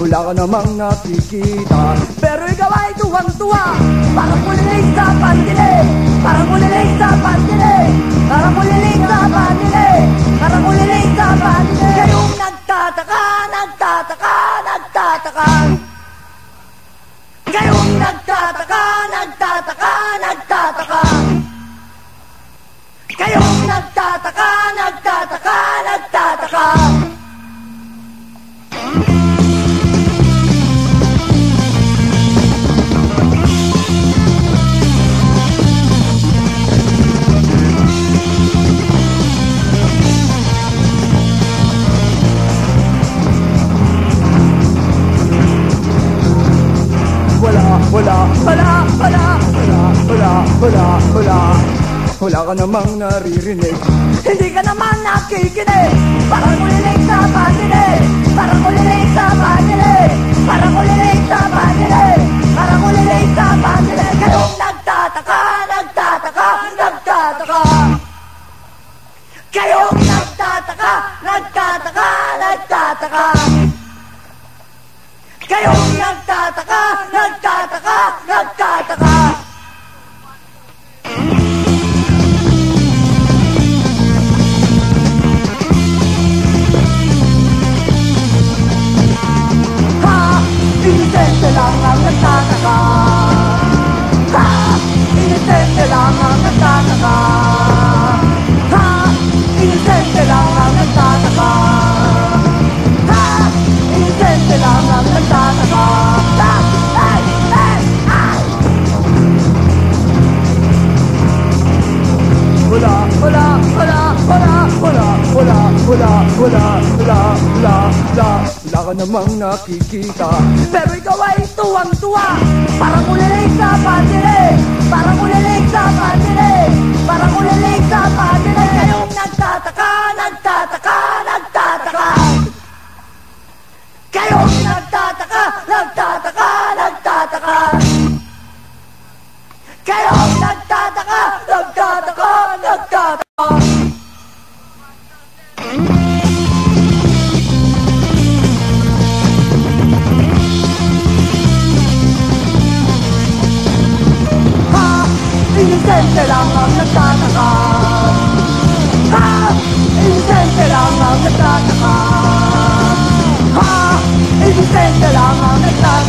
Wala ka namang nakikita, pero ikaw ay tuwang-tuwa. Parang mulilig sa pandinig, parang mulilig sa pandinig, parang mulilig sa pandinig, parang mulilig sa pandinig. Kayong nagtataka, nagtataka, nagtataka. Kayong nagtataka, nagtataka, nagtataka. Kayong nagtataka, nagtataka, nagtataka. Wala ka namang naririnig, hindi ka naman nakikinig. Parang mulilig sa pandinig, parang mulilig sa pandinig, parang mulilig sa pandinig, parang mulilig sa pandinig. Kayong nagtataka, nagtataka, nagtataka. Kayong nagtataka, nagtataka, nagtataka. Kayong nagtataka, nagtataka, nagtataka. Inisente lang ang nagtataka. Ha! Inisente lang ang nagtataka. Ha! Inisente lang ang nagtataka. Ha! Inisente lang ang nagtataka. Ay! Ay! Ay! Wala ka namang nakikita, pero ikaw ay tuwang-tuwa. Parang ulilig sa pandinig, parang ulilig sa pandinig, parang ulilig sa pandinig. Kayong nagtataka, nagtataka, nagtataka. Kayong nagtataka, nagtataka, nagtataka. Kayong nagtataka, nagtataka, nagtataka. Inisente lang ang nagtataka. Ha! Inisente lang ang nagtataka. Ha! Inisente lang ang nagtataka.